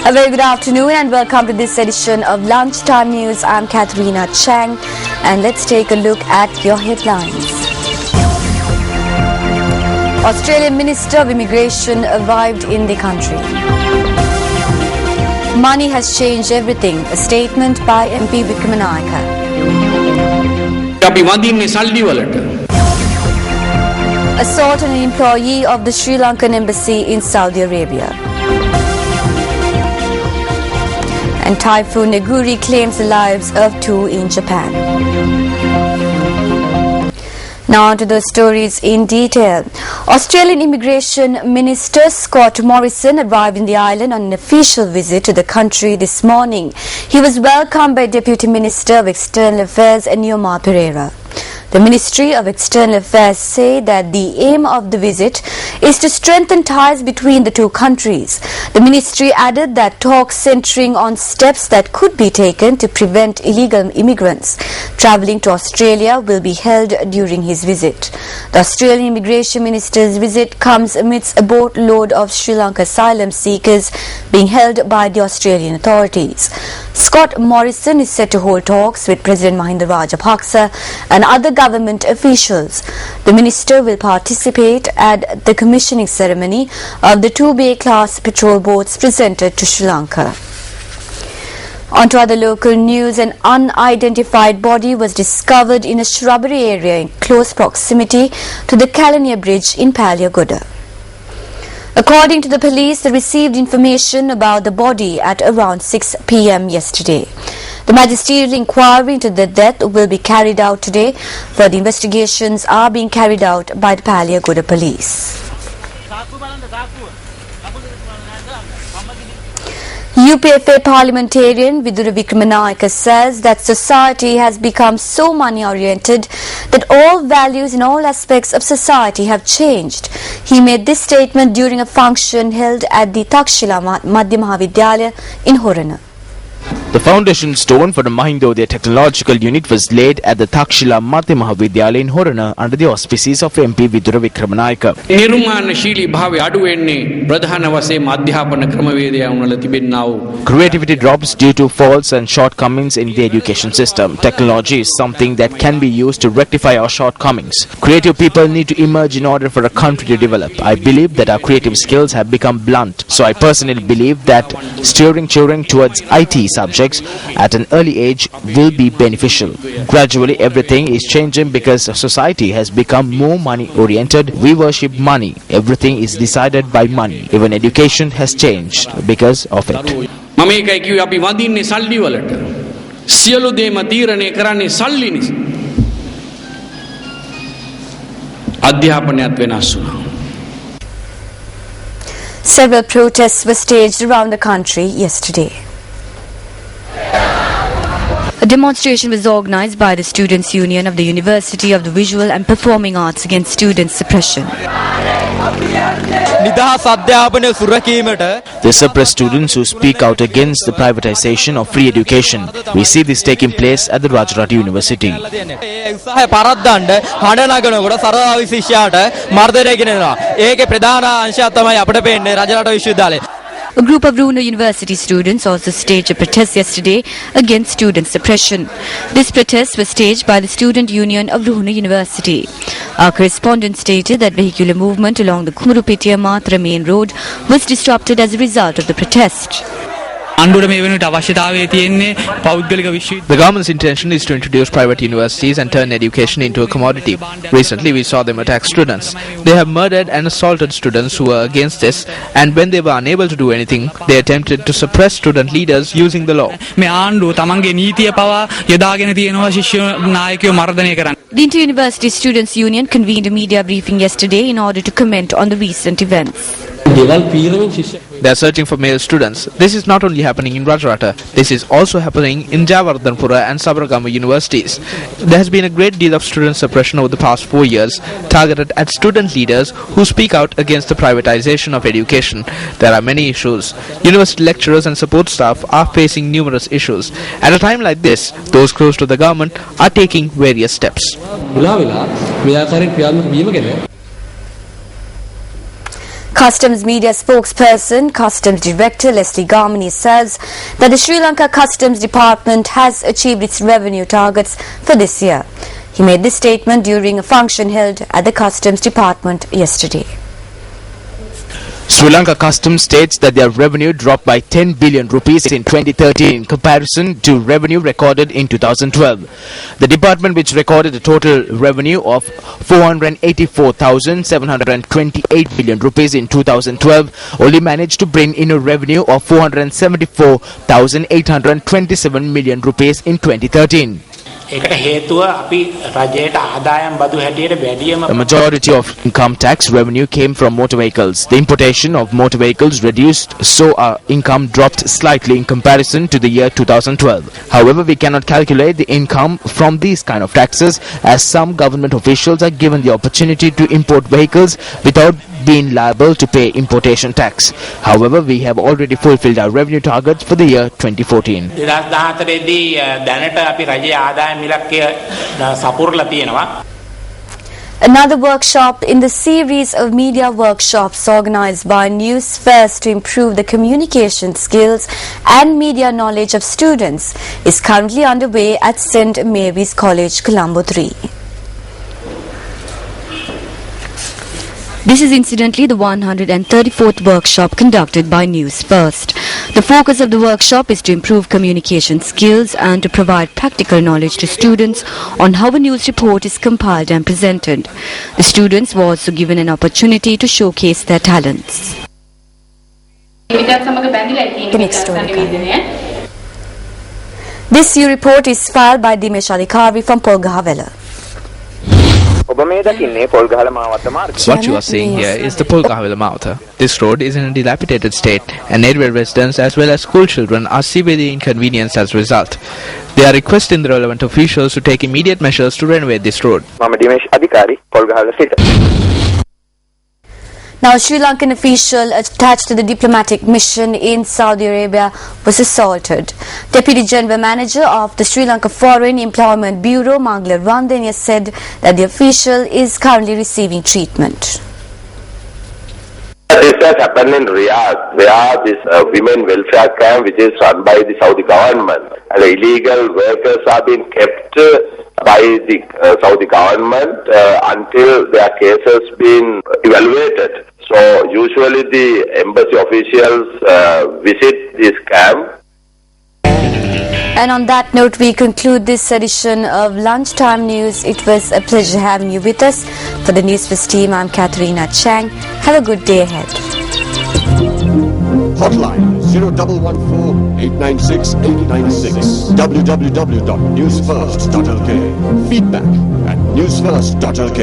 A very good afternoon and welcome to this edition of Lunchtime News. I'm Katharina Chang and let's take a look at your headlines. Australian Minister of Immigration arrived in the country. Money has changed everything, a statement by MP Vikramanayaka. Assault on an employee of the Sri Lankan embassy in Saudi Arabia. And Typhoon Neguri claims the lives of 2 in Japan. Now on to the stories in detail. Australian Immigration Minister Scott Morrison arrived in the island on an official visit to the country this morning. He was welcomed by Deputy Minister of External Affairs Newma Pereira. The Ministry of External Affairs say that the aim of the visit is to strengthen ties between the two countries. The ministry added that talks centering on steps that could be taken to prevent illegal immigrants travelling to Australia will be held during his visit. The Australian Immigration Minister's visit comes amidst a boatload of Sri Lanka asylum seekers being held by the Australian authorities. Scott Morrison is set to hold talks with President Mahinda Rajapaksa and other government officials. The minister will participate at the commissioning ceremony of the 2 Bay class patrol boats presented to Sri Lanka. On to other local news, an unidentified body was discovered in a shrubbery area in close proximity to the Kalania Bridge in Paliagoda. According to the police, they received information about the body at around 6 p.m. yesterday. The magisterial inquiry into the death will be carried out today. Further investigations are being carried out by the Paliagoda police. UPFA parliamentarian Vidura Vikramanayaka says that society has become so money-oriented that all values in all aspects of society have changed. He made this statement during a function held at the Takshila Madhya Mahavidyalaya in Horana. The foundation stone for the Mahindodaya Technological Unit was laid at the Takshila Madhya Mahavidyalaya in Horana under the auspices of MP Vidura Vikramanayaka. Creativity drops due to faults and shortcomings in the education system. Technology is something that can be used to rectify our shortcomings. Creative people need to emerge in order for a country to develop. I believe that our creative skills have become blunt. So I personally believe that steering children towards IT subjects at an early age will be beneficial. Gradually everything is changing because society has become more money oriented. We worship money. Everything is decided by money. Even education has changed because of it. Several protests were staged around the country yesterday. A demonstration was organised by the Students' Union of the University of the Visual and Performing Arts against student suppression. They suppress students who speak out against the privatization of free education. We see this taking place at the Rajarata University. A group of Runa University students also staged a protest yesterday against student suppression. This protest was staged by the Student Union of Runa University. Our correspondent stated that vehicular movement along the Kumurupitiya Matra main road was disrupted as a result of the protest. The government's intention is to introduce private universities and turn education into a commodity. Recently, we saw them attack students. They have murdered and assaulted students who were against this, and when they were unable to do anything, they attempted to suppress student leaders using the law. The Inter-University Students' Union convened a media briefing yesterday in order to comment on the recent events. They are searching for male students. This is not only happening in Rajarata. This is also happening in Javardhanpura and Sabaragamu universities. There has been a great deal of student suppression over the past 4 years, targeted at student leaders who speak out against the privatization of education. There are many issues. University lecturers and support staff are facing numerous issues. At a time like this, those close to the government are taking various steps. Customs media spokesperson, Customs Director Leslie Garmini says that the Sri Lanka Customs Department has achieved its revenue targets for this year. He made this statement during a function held at the Customs Department yesterday. Sri Lanka Customs states that their revenue dropped by 10 billion rupees in 2013 in comparison to revenue recorded in 2012. The department, which recorded a total revenue of 484,728 billion rupees in 2012, only managed to bring in a revenue of 474,827 million rupees in 2013. A majority of income tax revenue came from motor vehicles. The importation of motor vehicles reduced, so our income dropped slightly in comparison to the year 2012. However, we cannot calculate the income from these kind of taxes, as some government officials are given the opportunity to import vehicles without being liable to pay importation tax. However, we have already fulfilled our revenue targets for the year 2014. Another workshop in the series of media workshops organized by Newsfirst to improve the communication skills and media knowledge of students is currently underway at St. Mary's College, Colombo 3. This is incidentally the 134th workshop conducted by Newsfirst. The focus of the workshop is to improve communication skills and to provide practical knowledge to students on how a news report is compiled and presented. The students were also given an opportunity to showcase their talents. This new report is filed by Dimesh Adhikari from Polgahavela. What you are seeing here is the Polgahavela Martha. This road is in a dilapidated state, and area residents as well as school children are severely inconvenienced as a result. They are requesting the relevant officials to take immediate measures to renovate this road. Now, a Sri Lankan official attached to the diplomatic mission in Saudi Arabia was assaulted. Deputy General Manager of the Sri Lanka Foreign Employment Bureau, Mangla Randenia, said that the official is currently receiving treatment. This has happened in Riyadh, where this women welfare camp, which is run by the Saudi government, and illegal workers are being kept by the Saudi government until their cases been evaluated. So usually the embassy officials visit this camp. And on that note, we conclude this edition of Lunchtime News. It was a pleasure having you with us. For the Newsfirst team, I'm Katharina Chang. Have a good day ahead. Hotline 0114-896-896. www.newsfirst.lk. Feedback at newsfirst.lk.